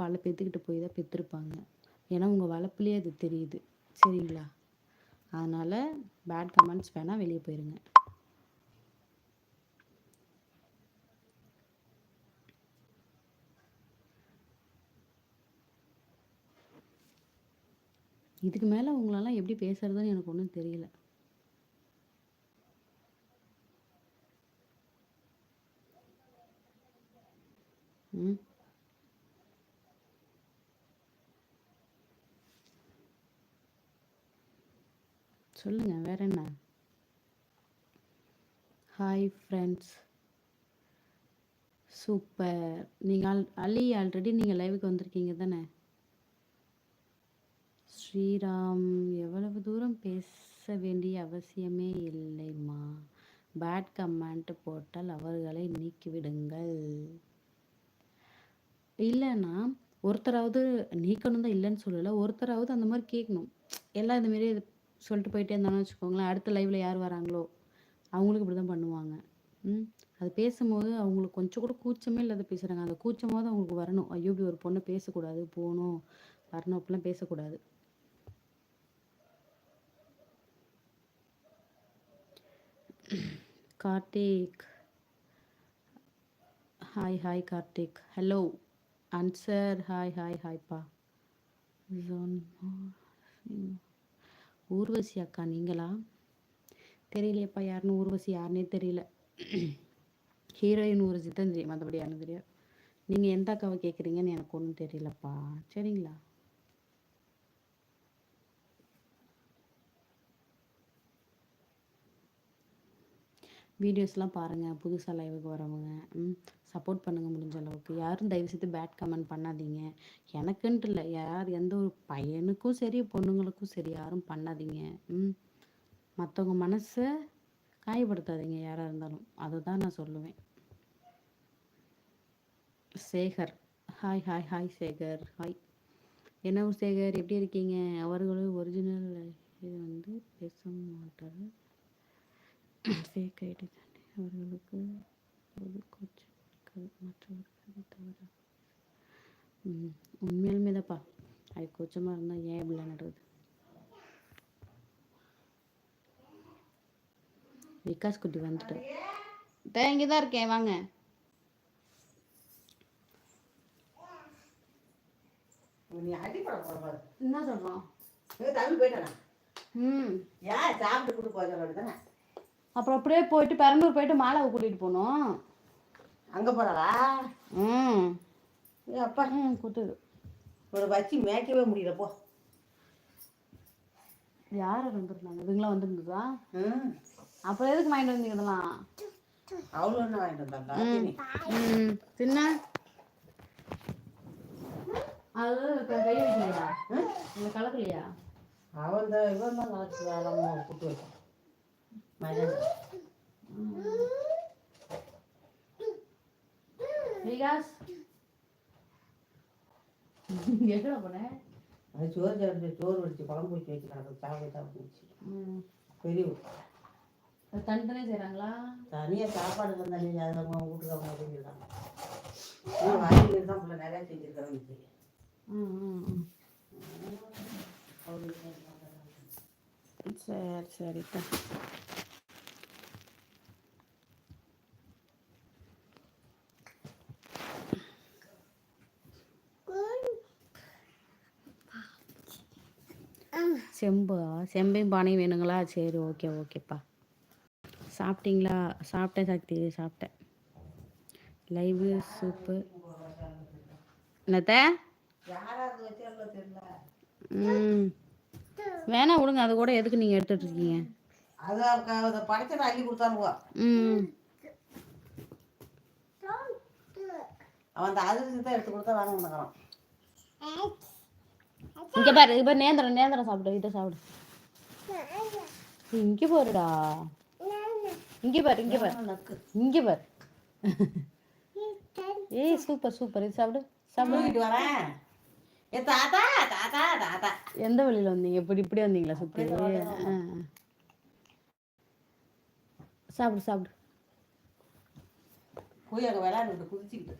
பல பேத்துக்கிட்ட போய் தான் பெற்றிருப்பாங்க. ஏன்னா உங்கள் வளர்ப்புலேயே அது தெரியுது. சரிங்களா? அதனால் பேட் கமெண்ட்ஸ் வேணால் வெளியே போயிருங்க. இதுக்கு மேலே உங்களெல்லாம் எப்படி பேசுறதுன்னு எனக்கு ஒன்றும் தெரியல. ம் சொல்லுங்க, வேற என்ன? Hi friends, super. நீங்கள் அலி ஆல்ரெடி நீங்கள் லைவுக்கு வந்திருக்கீங்க தானே? ஸ்ரீராம், எவ்வளவு தூரம் பேச வேண்டிய அவசியமே இல்லைம்மா. பேட் கமெண்ட் போட்டால் அவர்களை நீக்கிவிடுங்கள். இல்லைன்னா ஒருத்தராவது நீக்கணும் தான், இல்லைன்னு சொல்லலை. ஒருத்தராவது அந்த மாதிரி கேட்கணும். எல்லாம் இந்தமாரி சொல்லிட்டு போயிட்டே இருந்தாலும் வச்சுக்கோங்களேன், அடுத்த லைவில் யார் வராங்களோ அவங்களுக்கு இப்படி தான் பண்ணுவாங்க. அது பேசும்போது அவங்களுக்கு கொஞ்சம் கூட கூச்சமே இல்லாத பேசுகிறாங்க. அந்த கூச்சமாவது அவங்களுக்கு வரணும். ஐயோ இப்படி ஒரு பொண்ணை பேசக்கூடாது, போகணும் வரணும் அப்படிலாம் பேசக்கூடாது. Karthik, hi hi Karthik. Hello answer. Hi hi ஹாய்ப்பா. ஊர்வசி அக்கா நீங்களா? தெரியலையப்பா, யாருன்னு ஊர்வசி யாருன்னே தெரியல. ஹீரோயின் ஊர்வசி தான் தெரியும், மற்றபடி யாருன்னு தெரியாது. நீங்கள் எந்த அக்காவை கேட்குறீங்கன்னு எனக்கு ஒன்றும் தெரியலப்பா. சரிங்களா? வீடியோஸ்லாம் பாருங்கள், புதுசாக லைவுக்கு வரவங்க சப்போர்ட் பண்ணுங்கள் முடிஞ்ச அளவுக்கு. யாரும் தயவுசெய்து பேட் கமெண்ட் பண்ணாதீங்க. எனக்குன்ட்டு இல்லை, யார் எந்த ஒரு பையனுக்கும் சரி பொண்ணுங்களுக்கும் சரி யாரும் பண்ணாதீங்க. மற்றவங்க மனசை காயப்படுத்தாதீங்க யாராக இருந்தாலும். அதை தான் நான் சொல்லுவேன். Sekar, hi hi hi Sekar. Hi. என்ன சேகர், எப்படி இருக்கீங்க? அவர்களும் ஒரிஜினல் இது பேச மாட்டார், ஃபேக் ஐடி தாண்டி அவர்களுக்கு ஒரு கோச்சு இருக்காது, மற்றவர்கள் தவிர. உண்மையாலுமே தான்ப்பா, அது கூச்சமாக இருந்தால் ஏன் இப்படிலாம் நடக்குது? விகாஸ் குட்டி வந்துட்டேன், இங்கே தான் இருக்கேன், வாங்க. என்ன சொல்கிறோம்? அப்புறம் அப்படியே போயிட்டு பெரம்பூர் போயிட்டு மாலாவை கூட்டிகிட்டு போகணும். அங்கே போகிறவா? அப்பா கூட்டுது ஒரு வச்சு மேய்க்கவே முடியல. போ. யாரை வந்துருந்தாங்க? இதுங்களாம் வந்துருந்ததா? அப்புறம் எதுக்கு வாங்கிட்டு வந்தீங்க இதெல்லாம்? அவ்வளோ என்ன வாங்கிட்டு வந்தாங்க? சின்ன அது கை வைக்கலையா? இந்த கலக்கலையா? அவன் இவன் தான் கலக்கு வேலை கூட்டு வைப்பான். விகாஸ் எங்கடா போனேன்? அது சோறு சாப்பிட்டு சோறு வச்சு குழம்பு வச்சு வைக்கிறாங்க, சாப்பிட்டு பெரிய தனித்தனியாக செய்கிறாங்களா? தனியாக சாப்பாடு தான் தனியாக அதில் வீட்டுக்காரங்க செஞ்சுருக்காங்க. வாங்கிட்டு தான் பிள்ளை நிறையா செஞ்சுருக்காங்க. சரி சரிப்பா. செம்பையும் பானையும் வேணுங்களா? சரி ஓகே ஓகேப்பா. சாப்பிட்டீங்களா? சாப்பிட்டேன் சக்தி, சாப்பிட்டேன். Live super. என்னத்த வேணா விடுங்க, அது கூட எதுக்கு நீங்கள் எடுத்துட்டு இருக்கீங்க? அள்ளி கொடுத்தானுவோ. அவன் அதிர்ச்சி தான் எடுத்து கொடுத்தா வேணும் பண்ணுறான். இங்கே பாரு, இப்போ நேந்திரம் சாப்பிடு, இதை சாப்பிடு. இங்கே பாருடா, இங்கே பாரு இங்கே பாரு. ஏய் சூப்பர் சூப்பர், இது சாப்பிடு சாப்பிட்டு வரேன். எந்த வழியில வந்தீங்க? இப்படி வந்தீங்களா? சுத்தி சாப்பிடு சாப்பிடு. போய் அங்கே விளையாண்டு குதிச்சுக்கிட்டு